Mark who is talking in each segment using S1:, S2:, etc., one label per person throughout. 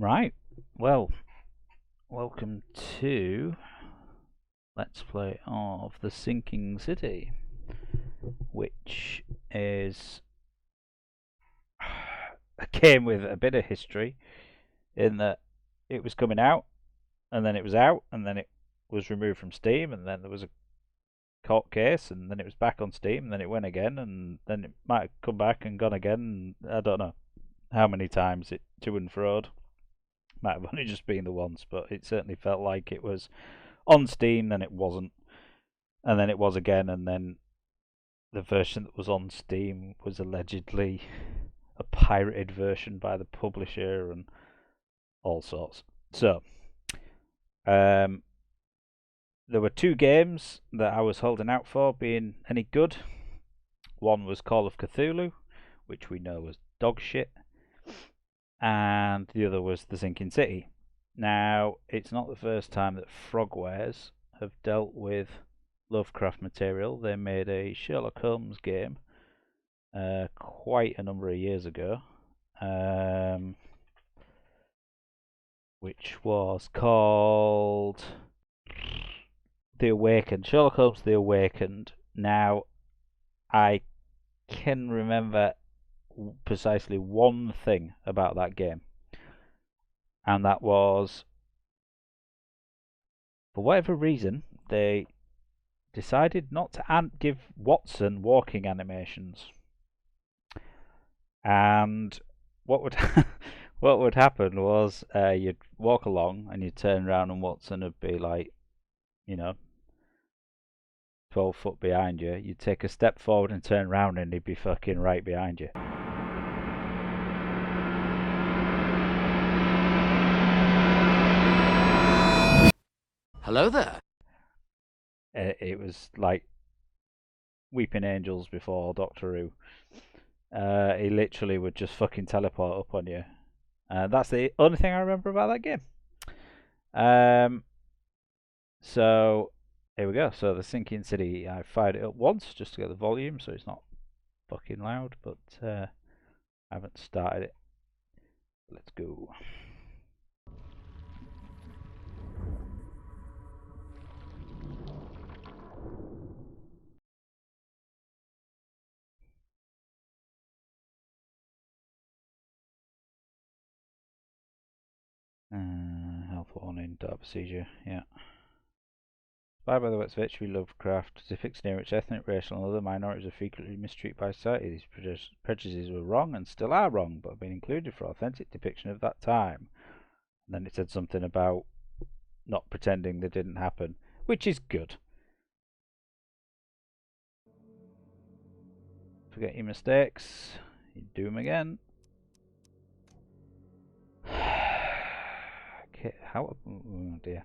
S1: Right, well, welcome to Let's Play of The Sinking City, which is a game with a bit of history in that it was coming out, and then it was out, and then it was removed from Steam, and then there was a court case, and then it was back on Steam, and then it went again, and then it might have come back and gone again, and I don't know how many times it to and froed. Might have only just been the once, but it certainly felt like it was on Steam, then it wasn't, and then it was again, and then the version that was on Steam was allegedly a pirated version by the publisher and all sorts. So, um, there were two games that I was holding out for being any good. One was Call of Cthulhu, which we know was dog shit, and the other was The Sinking City. Now, it's not the first time that Frogwares have dealt with Lovecraft material. They made a Sherlock Holmes game quite a number of years ago, which was called The Awakened. Sherlock Holmes The Awakened. Now, I can remember precisely one thing about that game, and that was, for whatever reason, they decided not to give Watson walking animations. And what would what would happen was you'd walk along and you'd turn around and Watson would be like, 12 foot behind you. You'd take a step forward and turn around and he'd be fucking right behind you.
S2: Hello there.
S1: It was like Weeping Angels before Doctor Who. He literally would just fucking teleport up on you. That's the only thing I remember about that game. So here we go. So The Sinking City, I fired it up once just to get the volume so it's not fucking loud, but I haven't started it. Let's go. Health warning, dark procedure, yeah. Inspired by the works of H.P. Lovecraft, depicts near which ethnic, racial, and other minorities are frequently mistreated by society. These prejudices were wrong and still are wrong, but have been included for authentic depiction of that time. And then it said something about not pretending they didn't happen, which is good. Forget your mistakes, you do them again. Okay, how? Oh dear.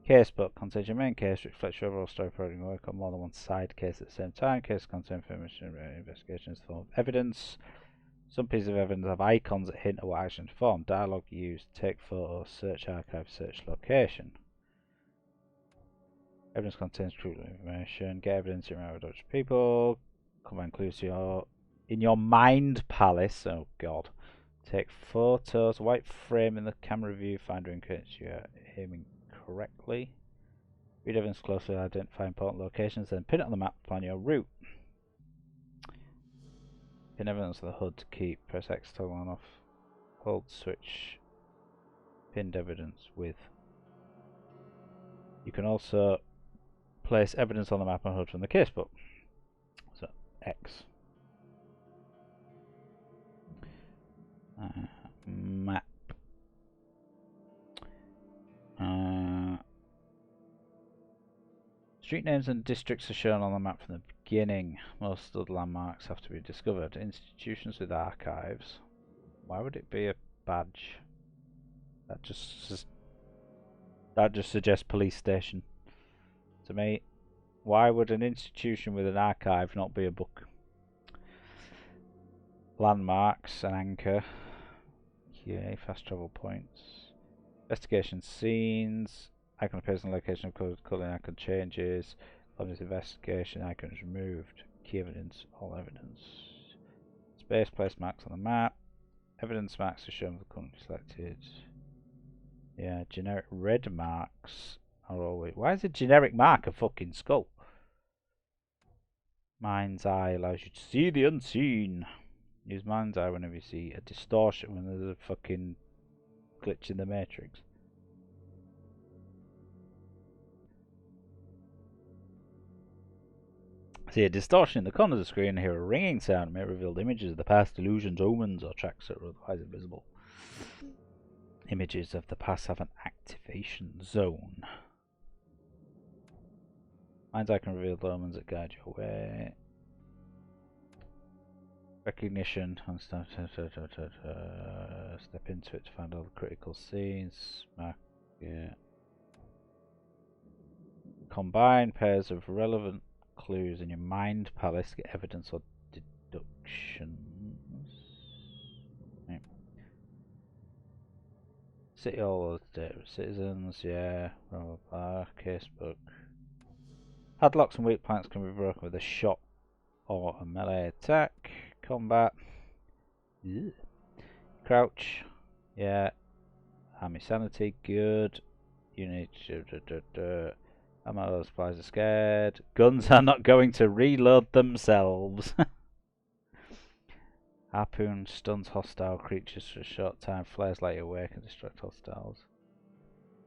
S1: Casebook contains your main case, which reflects your overall story providing work on more than one side case at the same time. Case contains information about investigations in the form of evidence. Some pieces of evidence have icons that hint at what action to perform. Dialogue used, take photos, search archive, search location. Evidence contains crucial information. Get evidence in around Dutch people. Combine clues in your mind palace. Oh god. Take photos. White frame in the camera view. Finder in case you are aiming correctly. Read evidence closely, identify important locations, then pin it on the map to plan your route. Pin evidence on the HUD to keep. Press X to toggle on off. Hold switch. Pinned evidence with. You can also place evidence on the map and HUD from the casebook. So X. Map. Street names and districts are shown on the map from the beginning. Most of the landmarks have to be discovered. Institutions with archives. Why would it be a badge? That just suggests police station to me. Why would an institution with an archive not be a book? Landmarks, an anchor. Okay, fast travel points. Investigation scenes. Icon appears on location of color icon changes. Obvious investigation icon is removed. Key evidence, all evidence. Space place marks on the map. Evidence marks are shown for currently selected. Yeah, generic red marks are always. Why is a generic mark a fucking skull? Mind's eye allows you to see the unseen. Use mind's eye whenever you see a distortion when there's a fucking glitch in the matrix. See a distortion in the corner of the screen and hear a ringing sound may reveal images of the past, illusions, omens, or tracks that are otherwise invisible. Images of the past have an activation zone. Mind's eye can reveal the omens that guide your way. Recognition. Step into it to find all the critical scenes. Yeah. Combine pairs of relevant clues in your mind palace to get evidence or deductions. Right. City Hall, citizens, yeah, blah blah blah. Casebook. Padlocks and weak planks can be broken with a shot or a melee attack. Combat. Ugh. Crouch. Yeah. Army sanity, good. Unit. Ammo supplies are scared. Guns are not going to reload themselves. Harpoon stuns hostile creatures for a short time. Flares light awake and distract hostiles.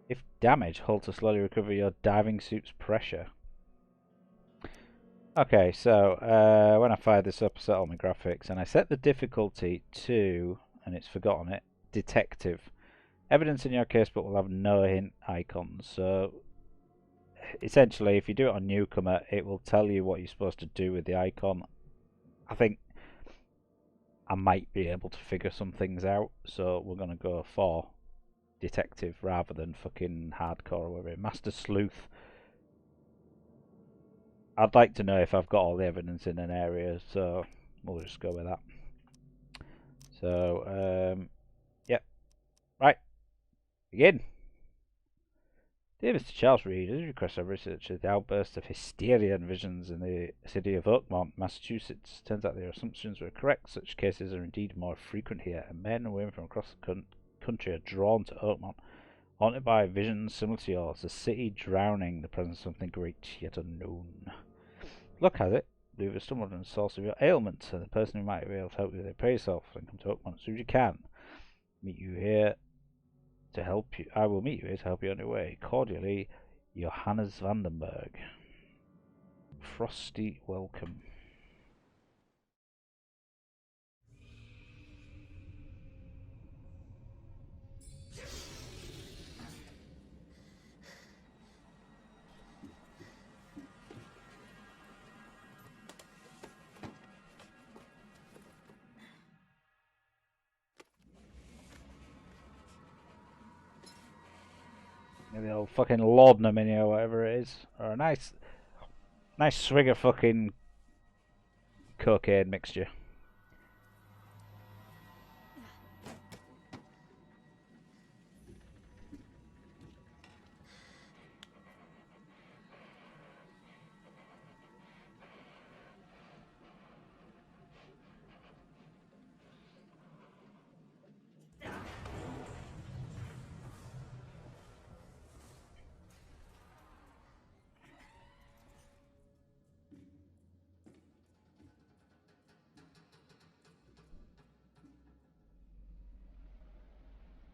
S1: If damaged, hold to slowly recover your diving suit's pressure. Okay, so when I fired this up, I set all my graphics and I set the difficulty to, and it's forgotten it, detective. Evidence in your casebook will have no hint icons, so essentially if you do it on newcomer, it will tell you what you're supposed to do with the icon. I think I might be able to figure some things out, so we're going to go for detective rather than fucking hardcore or whatever. Master Sleuth. I'd like to know if I've got all the evidence in an area, so we'll just go with that. So, yep. Right. Begin. Dear Mr. Charles Reed, as requested, I researched the outburst of hysteria and visions in the city of Oakmont, Massachusetts. Turns out their assumptions were correct. Such cases are indeed more frequent here, and men and women from across the country are drawn to Oakmont, haunted by visions similar to yours, the city drowning, the presence of something great yet unknown. Luck has it, you have stumbled on the source of your ailment, and the person who might be able to help you, prepare yourself and come to Oakmont as soon as you can. Meet you here to help you. I will meet you here to help you on your way. Cordially, Johannes Vandenberg. Frosty welcome. The old fucking laudanum in here, whatever it is, or a nice swig of fucking cocaine mixture.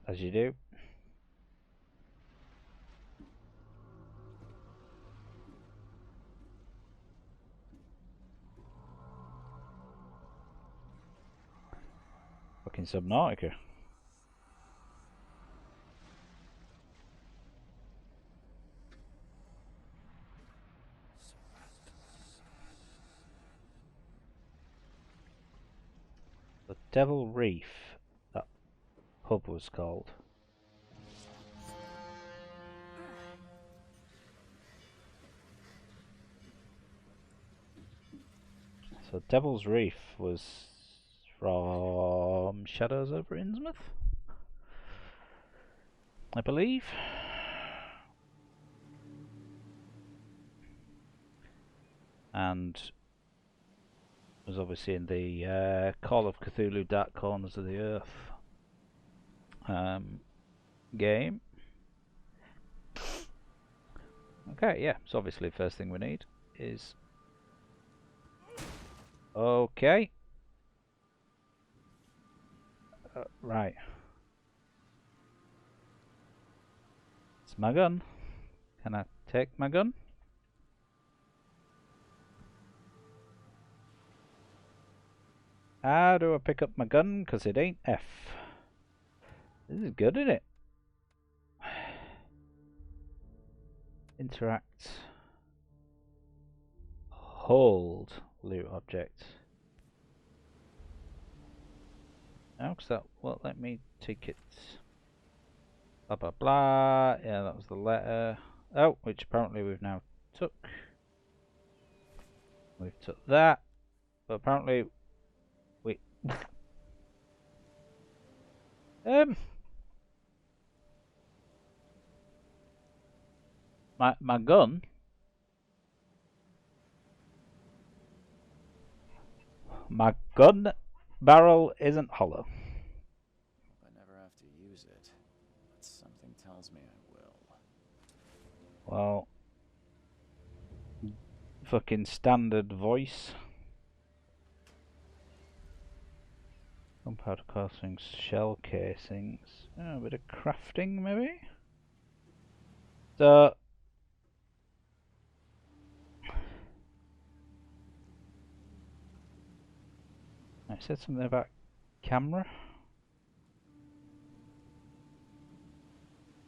S1: As you do. Fucking Subnautica. The Devil Reef, that pub was called. So Devil's Reef was from Shadows over Innsmouth, I believe. And was obviously in the Call of Cthulhu Dark Corners of the Earth game. Okay, yeah, so obviously the first thing we need is... Okay. Right. It's my gun. Can I take my gun? How do I pick up my gun? Because it ain't F. This is good, isn't it? Interact. Hold. Loot object. No, because that won't let me take it. Blah blah blah. Yeah, that was the letter. Oh, which apparently we've now took. We've took that. But apparently we my gun barrel isn't hollow.
S2: I never have to use it, but something tells me I will.
S1: Well, fucking standard voice. Gunpowder casings, shell casings. Oh, a bit of crafting maybe? So I said something about camera.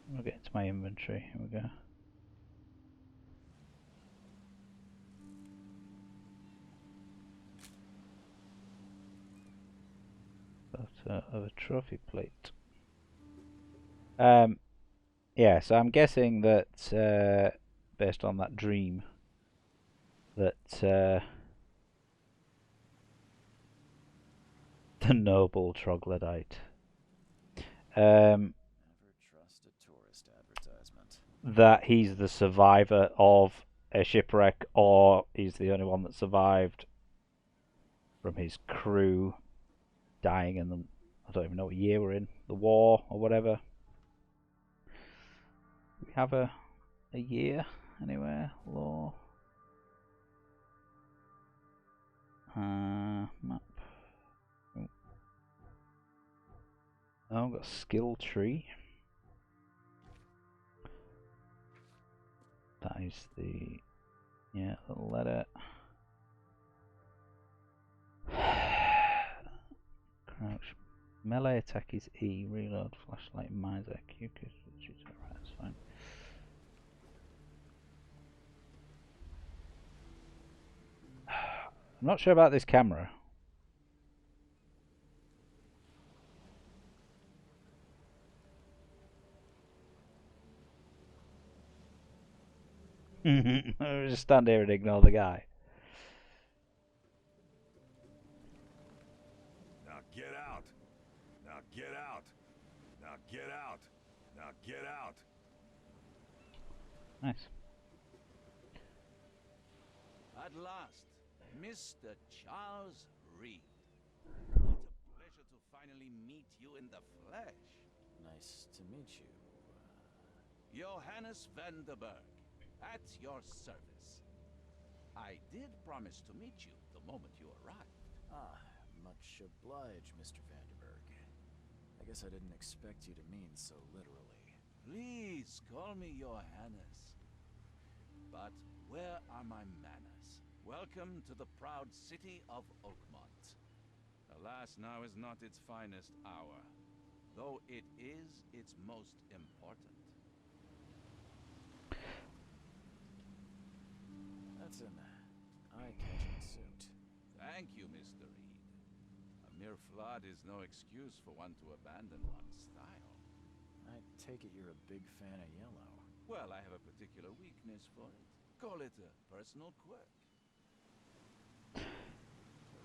S1: We'll get into my inventory. Here we go. Photo of a trophy plate. Yeah, so I'm guessing that based on that dream that the noble troglodyte
S2: Never trust a tourist advertisement.
S1: that he's the survivor of a shipwreck, or he's the only one that survived from his crew dying in the, I don't even know what year we're in, the war or whatever. Do we have a year anywhere? Law. Map. Oh, I've got a skill tree. That is the, yeah, the letter. Crouch. Melee attack is E. Reload, flashlight, mines, IQ. Right, that's fine. I'm not sure about this camera. I'll just stand here and ignore the guy.
S3: Now get out. Now get out. Now get out. Now get out.
S1: Nice.
S4: At last, Mr. Charles Reed. What a pleasure to finally meet you in the flesh.
S2: Nice to meet you.
S4: Johannes Vanderberg, at your service. I did promise to meet you the moment you arrived.
S2: Ah, much obliged, Mr. Vanderberg. I guess I didn't expect you to mean so literally.
S4: Please call me Johannes. But where are my manners? Welcome to the proud city of Oakmont. Alas, now is not its finest hour, though it is its most important.
S2: That's an eye-catching suit.
S4: Thank you, Mr. Reed. A mere flood is no excuse for one to abandon one's style.
S2: I take it you're a big fan of yellow.
S4: Well, I have a particular weakness for it. Call it a personal quirk.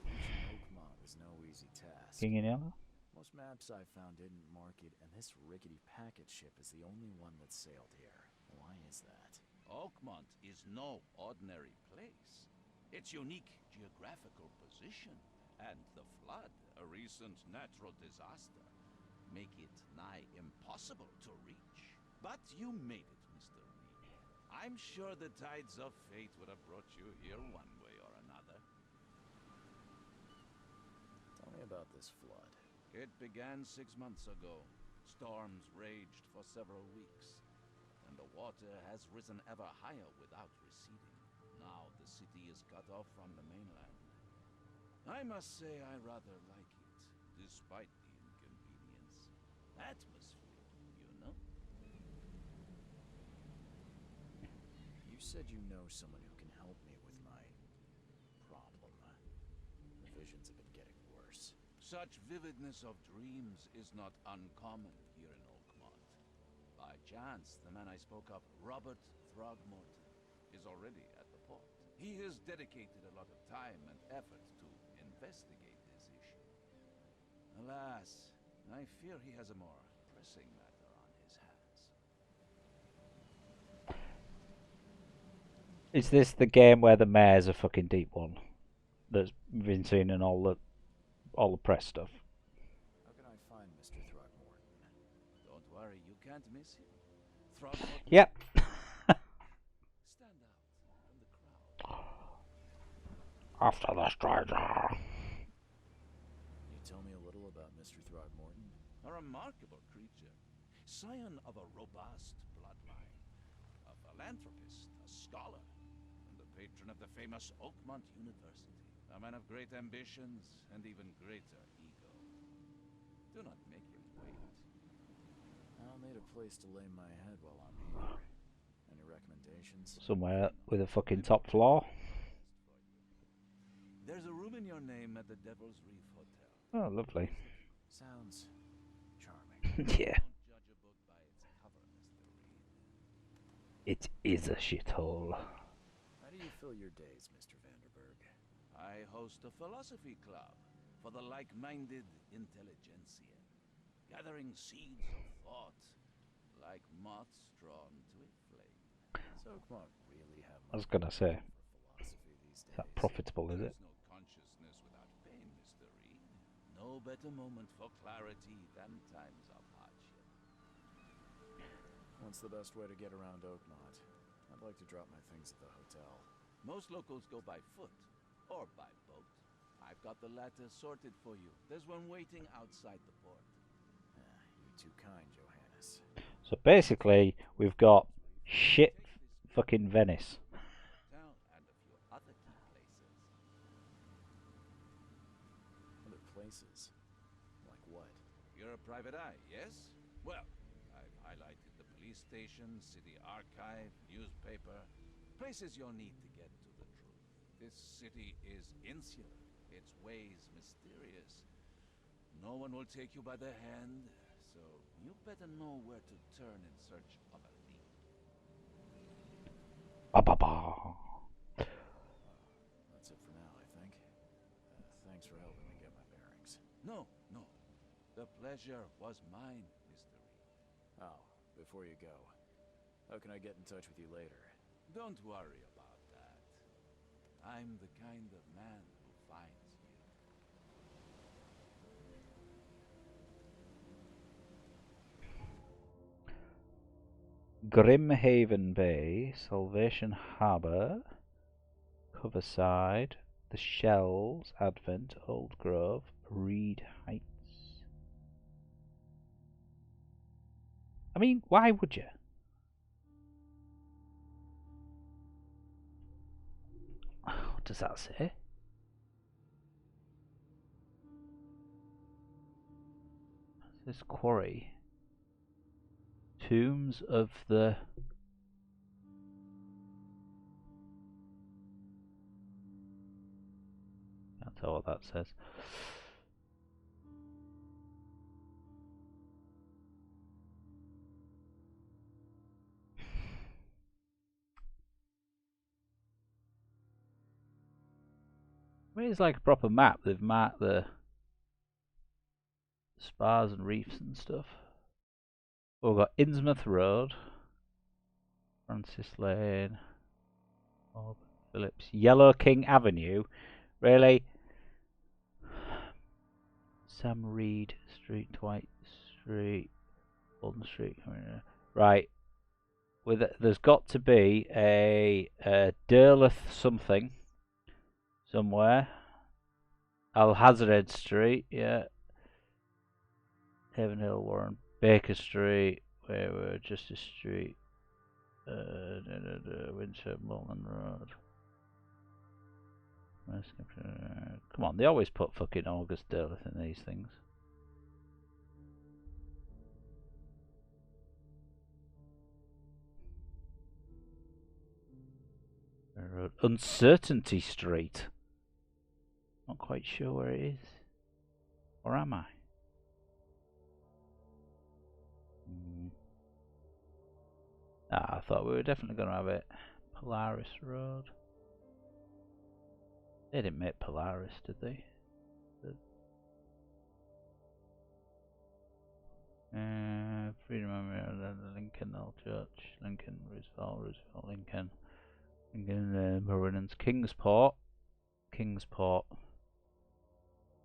S2: Reaching Oakmont was no easy task.
S1: King in yellow?
S2: Most maps I found didn't mark it, and this rickety packet ship is the only one that sailed here. Why is that?
S4: Oakmont is no ordinary place. Its unique geographical position and the flood, a recent natural disaster, make it nigh impossible to reach. But you made it, Mr. Reed. I'm sure the tides of fate would have brought you here one way or another.
S2: Tell me about this flood.
S4: It began 6 months ago. Storms raged for several weeks, and the water has risen ever higher without receding. Now the city is cut off from the mainland. I must say I rather like it, despite the inconvenience. Atmosphere, you know?
S2: You said you know someone who can help me with my problem. The visions have been getting worse.
S4: Such vividness of dreams is not uncommon here in Oakmont. By chance, the man I spoke of, Robert Throgmorton, is already at the port. He has dedicated a lot of time and effort to investigate this issue. Alas, I fear he has a more pressing matter on his hands.
S1: Is this the game where the mayor's a fucking deep one? That's been seen in all the press stuff.
S2: How can I find Mr. Throgmorton?
S4: Don't worry, you can't miss him. Throgmorton,
S1: Yep.
S4: stand out from the crowd.
S1: After the stranger.
S2: Can you tell me a little about Mr. Throgmorton?
S4: A remarkable creature, scion of a robust bloodline, a philanthropist, a scholar, and the patron of the famous Oakmont University. A man of great ambitions and even greater ego. Do not make him wait.
S2: I'll need a place to lay my head while I'm here. Any recommendations?
S1: Somewhere with a fucking top floor.
S4: There's a room in your name at the Devil's Reef Hotel.
S1: Oh, lovely.
S2: Sounds charming.
S1: Yeah.
S4: Don't judge a book by its cover, Mr. Reed.
S1: It is a shithole.
S2: How do you fill your days, Mr. Vanderberg?
S4: I host a philosophy club for the like-minded intelligentsia, gathering seeds of thought like moths drawn to a flame.
S2: Does Oakmont really have
S1: I was
S2: much
S1: gonna say,
S2: for philosophy these
S1: is that
S2: days?
S1: profitable, is
S4: There
S1: it?
S4: is no consciousness without pain, Mr. Reed. No better moment for clarity than times of hardship.
S2: What's the best way to get around Oakmont? I'd like to drop my things at the hotel.
S4: Most locals go by foot or by boat. I've got the latter sorted for you. There's one waiting outside the port.
S2: You're too kind, Johannes.
S1: So basically, we've got shit fucking Venice.
S4: Hotel and a few other key places.
S2: Other places? Like what?
S4: You're a private eye, yes? Well, I've highlighted the police station, city archive, newspaper, places you'll need to get to the truth. This city is insular, its ways mysterious. No one will take you by the hand, so you better know where to turn in search of a lead.
S1: Ba ba ba.
S2: That's it for now, I think. Thanks for helping me get my bearings.
S4: No, no. The pleasure was mine, Mr. Reed.
S2: Oh, before you go, how can I get in touch with you later?
S4: Don't worry about that. I'm the kind of man who finds you.
S1: Grimhaven Bay, Salvation Harbour, Coverside, The Shells, Advent, Old Grove, Reed Heights. I mean, why would you? What does that say? This quarry. Tombs of the... Can't tell what that says. I mean, it's like a proper map. They've marked the spars and reefs and stuff. We've got Innsmouth Road, Francis Lane, Auburn Phillips, Yellow King Avenue. Really? Sam Reed Street, Dwight Street, Golden Street. Right. there's got to be a Derleth something somewhere. Alhazred Street, yeah. Havenhill, Warren, Baker Street, where Justice Street, Windsor, Mullen Road. Come on, they always put fucking August Derleth in these things. Road. Uncertainty Street. Not quite sure where it is. Or am I? I thought we were definitely going to have it. Polaris Road. They didn't make Polaris, did they? Freedom Memorial, Lincoln, Old Church, Lincoln, Roosevelt, Lincoln, Marinans, Kingsport.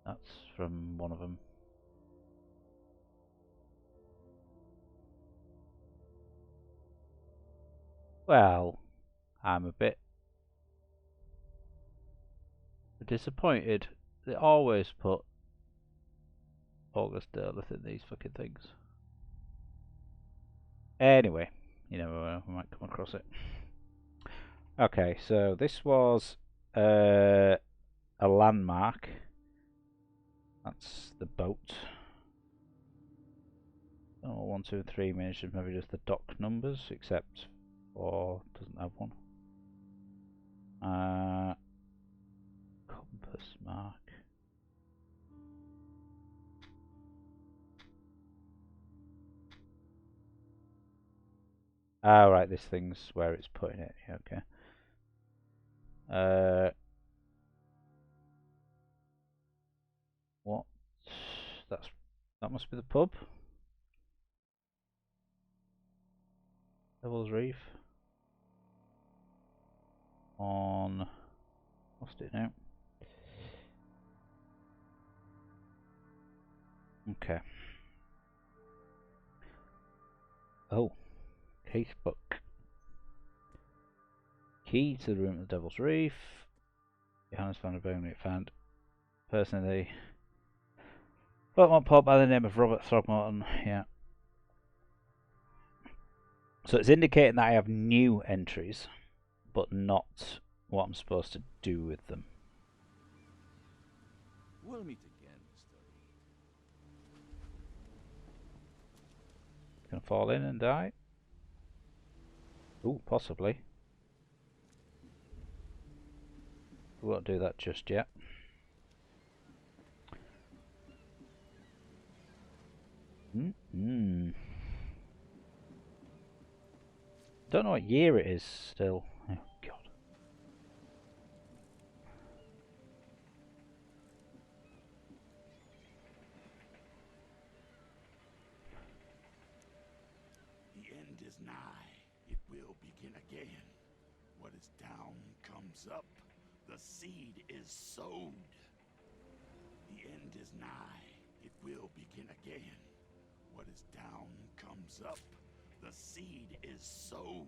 S1: That's from one of them. Well, I'm a bit disappointed. They always put August Derleth in these fucking things. Anyway, you know, we might come across it. Okay, so this was a landmark. That's the boat. Oh, 1, 2, 3 mentioned maybe just the dock numbers, except 4 doesn't have one. Compass mark. Oh, right, this thing's where it's putting it. Yeah, okay. What? That must be the pub. Devil's Reef. On. Lost it now. Okay. Oh. Casebook. Key to the room at the Devil's Reef. Johannes van der Boom found personally. One pub by the name of Robert Throgmorton. Yeah. So it's indicating that I have new entries, but not what I'm supposed to do with them.
S4: We'll meet again, Mr. Reed.
S1: Gonna fall in and die? Ooh, possibly. We won't do that just yet. Don't know what year it is still. Oh god.
S3: The end is nigh. It will begin again. What is down comes up. The seed is sowed. The end is nigh. It will begin again. What is down comes up. The seed is sowed.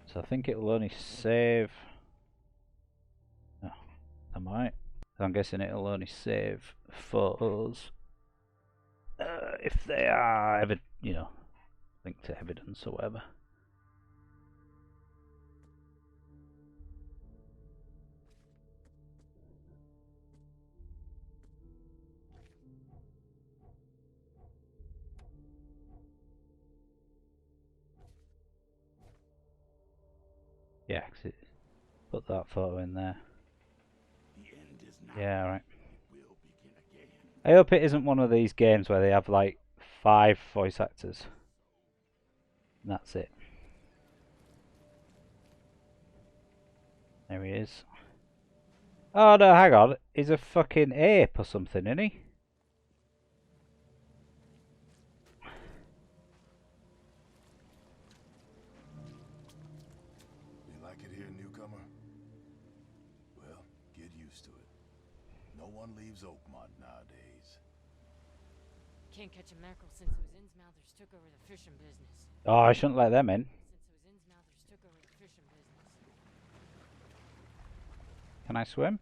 S1: So I think it will only save. Oh, I might. I'm guessing it'll only save photos if they are linked to evidence or whatever. Yeah, put that photo in there. Yeah, right. I hope it isn't one of these games where they have like 5 voice actors. And that's it. There he is. Oh no, hang on. He's a fucking ape or something, isn't he?
S3: You like it here, newcomer? Well, get used to it. No one leaves Oakmont nowadays.
S5: Can't catch a mackerel since those Innsmouthers took over the fishing business.
S1: Oh, I shouldn't let them in.
S5: Since
S1: Can I swim?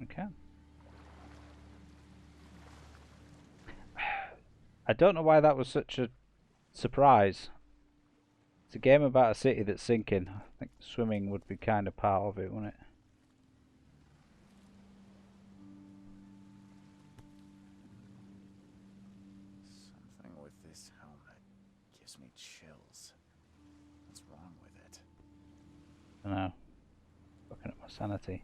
S1: I can. I don't know why that was such a surprise. It's a game about a city that's sinking. I think swimming would be kind of part of it, wouldn't it?
S2: Something with this helmet gives me chills. What's wrong with it?
S1: I don't know. Looking at my sanity.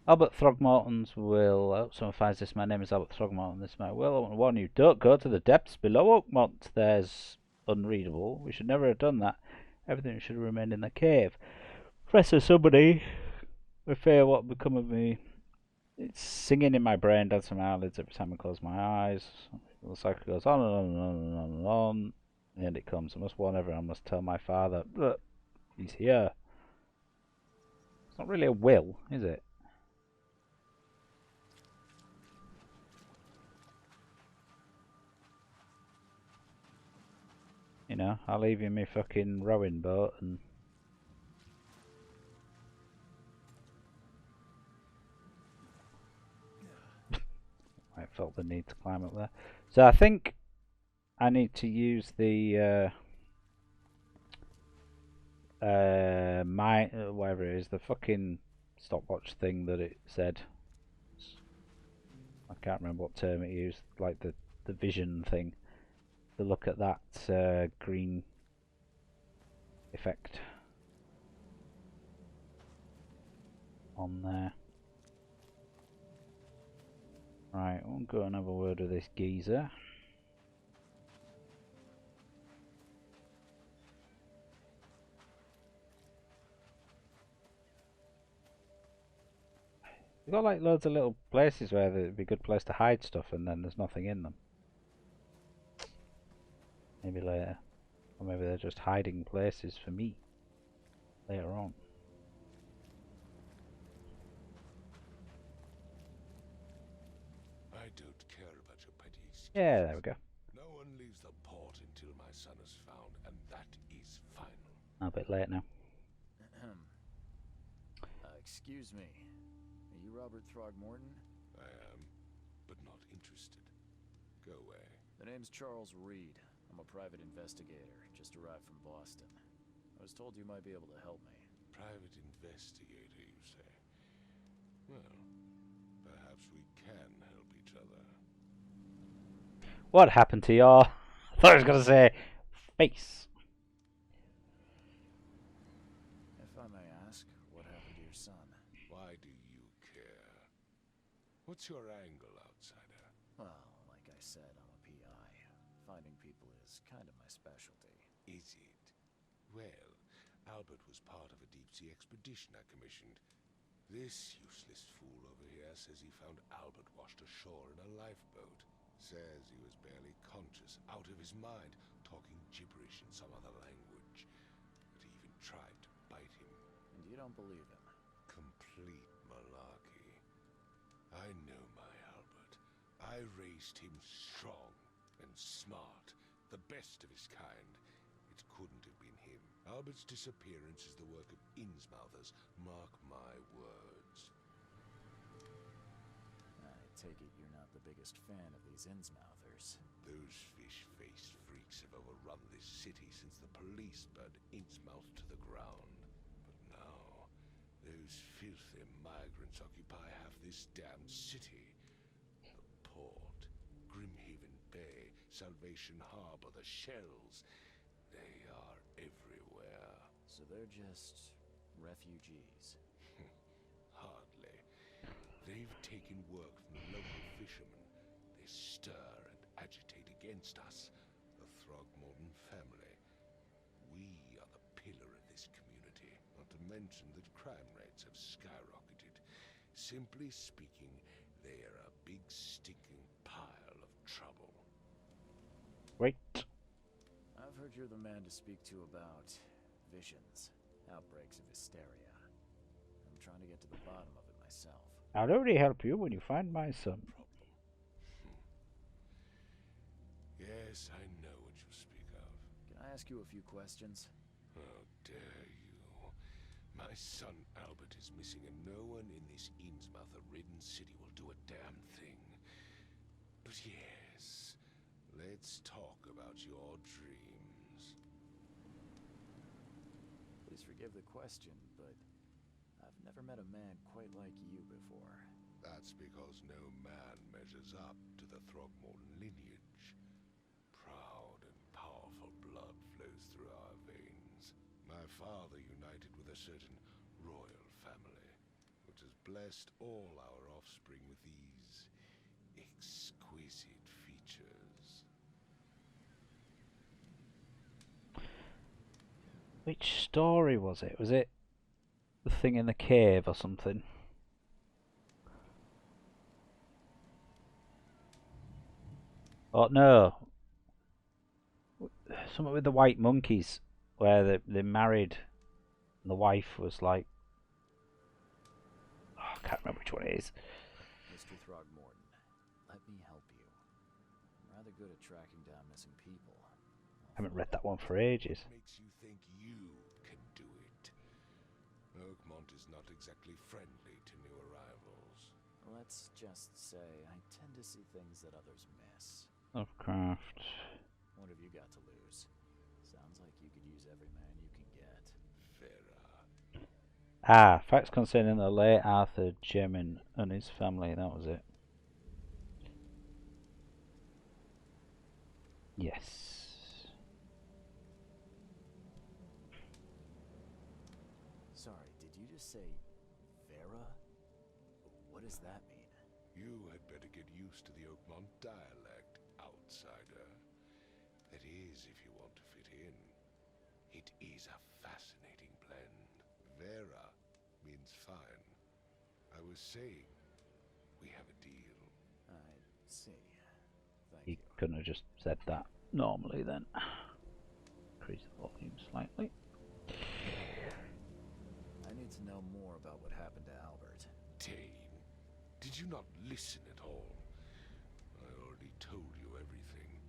S1: Albert Throgmorton's will. Oh, someone finds this. My name is Albert Throgmorton. This my will. I want to warn you. Don't go to the depths below Oakmont. There's unreadable. We should never have done that. Everything should have remained in the cave. Professor somebody. I fear what will become of me. It's singing in my brain, dancing my eyelids every time I close my eyes. The cycle goes on and on and on and on and on. In the end it comes. I must warn everyone. I must tell my father. Look, he's here. It's not really a will, is it? You know, I'll leave you in my fucking rowing boat and... I felt the need to climb up there. So I think I need to use the whatever it is, the fucking stopwatch thing that it said. I can't remember what term it used, like the vision thing. To look at that green effect on there. Right, we'll go and have a word with this geezer. We've got like loads of little places where it'd be a good place to hide stuff and then there's nothing in them. Maybe later. Or maybe they're just hiding places for me later on.
S5: I don't care about your petty excuses.
S1: Yeah, there we go.
S5: No one leaves the port until my son is found, and that is final.
S1: A bit late now.
S2: Excuse me. Are you Robert Throgmorton?
S5: I am, but not interested. Go away.
S2: The name's Charles Reed. I'm a private investigator, just arrived from Boston. I was told you might be able to help me.
S5: Private investigator, you say? Well, perhaps we can help each other.
S1: What happened to your... I thought I was going to say face.
S2: If I may ask, what happened to your son?
S5: Why do you care? What's your angle, outsider?
S2: Well, like I said, I'm a PI. Finding people is kind of my specialty.
S5: Is it? Well, Albert was part of a deep-sea expedition I commissioned. This useless fool over here says he found Albert washed ashore in a lifeboat. Says he was barely conscious, out of his mind, talking gibberish in some other language. But he even tried to bite him.
S2: And you don't believe him?
S5: Complete malarkey. I know my Albert. I raised him strong and smart, the best of his kind. It couldn't have been him. Albert's disappearance is the work of Innsmouthers, mark my words.
S2: I take it you're not the biggest fan of these Innsmouthers.
S5: Those fish-faced freaks have overrun this city since the police burned Innsmouth to the ground. But now, those filthy migrants occupy half this damned city. The port, Grimhaven Bay, Salvation Harbor, the shells, they are everywhere.
S2: So they're just refugees.
S5: Hardly. They've taken work from the local fishermen. They stir and agitate against us, the Throgmorton family. We are the pillar of this community, not to mention that crime rates have skyrocketed. Simply speaking, they are a big stinking pile of trouble.
S1: Wait.
S2: I've heard you're the man to speak to about visions, outbreaks of hysteria. I'm trying to get to the bottom of it myself.
S1: I'll only help you when you find my son.
S5: Yes, I know what you speak of.
S2: Can I ask you a few questions?
S5: How dare you? My son Albert is missing, and no one in this Innsmouth-ridden city will do a damn thing. But yes, let's talk about your dreams.
S2: Please forgive the question, but I've never met a man quite like you before.
S5: That's because no man measures up to the Throgmorton lineage. Proud and powerful blood flows through our veins. My father united with a certain royal family, which has blessed all our offspring with these exquisite features.
S1: Which story was it? Was it the thing in the cave or something? Oh no, something with the white monkeys, where they married, and the wife was like, oh, I can't remember which one it is.
S2: Mr. Throgmorton, let me help you. I'm rather good at tracking down missing people.
S1: I haven't read that one for ages.
S5: What makes you think you can do it? Oakmont is not exactly friendly to new arrivals.
S2: Let's just say I tend to see things that others miss.
S1: Lovecraft.
S2: What have you got to lose? Sounds like you could use every man you can get.
S5: Vera.
S1: Ah, facts concerning the late Arthur Gemin and his family. That was it. Yes.
S2: Sorry, did you just say Vera? What does that mean?
S5: You had better get used to the Oakmont dialect, outsider. That is, if you want to fit in. It is a fascinating blend. Vera means fine. I was saying, we have a deal.
S2: I see. Thank
S1: He
S2: you.
S1: couldn't have just said that normally then. Increase the volume slightly.
S2: I need to know more about what happened to Albert.
S5: Dane, did you not listen at all? I already told you everything.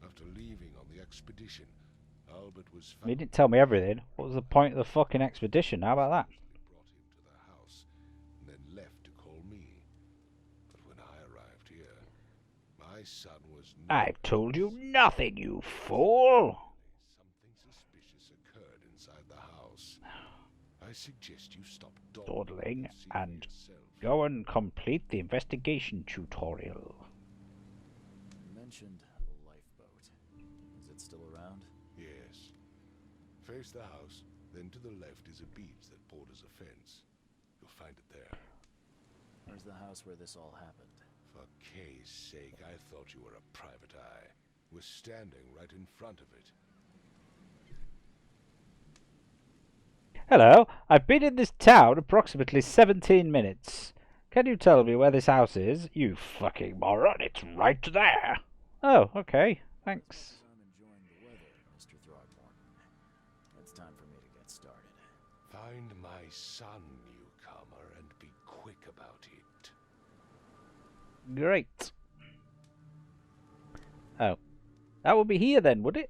S5: After leaving on the expedition, Albert was
S1: He
S5: found.
S1: didn't tell me everything. What was the point of the fucking expedition? How about that?
S5: Brought him to the house, and then left to call me. But when I arrived here, my son was not.
S1: I've told you nothing, you fool!
S5: Something suspicious occurred inside the house. I suggest you stop
S1: Dawdling
S5: see
S1: and
S5: for yourself.
S1: go and complete the investigation tutorial.
S2: You mentioned a lifeboat. Is it still around?
S5: Yes. Face the house, then to the left is a beach that borders a fence. You'll find it there.
S2: Where's the house where this all happened?
S5: For Kay's sake, I thought you were a private eye. We're standing right in front of it.
S1: Hello, I've been in this town approximately 17 minutes. Can you tell me where this house is? You fucking moron, it's right there. Oh, okay, thanks.
S2: I'm enjoying the weather, Mr. Throgmorton. It's time for me to get started.
S5: Find my son, newcomer, and be quick about it.
S1: Great. Oh, that would be here then, would it?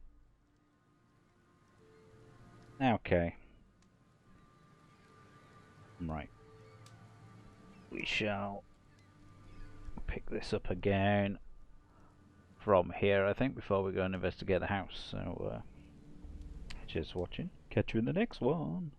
S1: Okay. Right. We shall pick this up again from here, I think, before we go and investigate the house. So, cheers for watching. Catch you in the next one.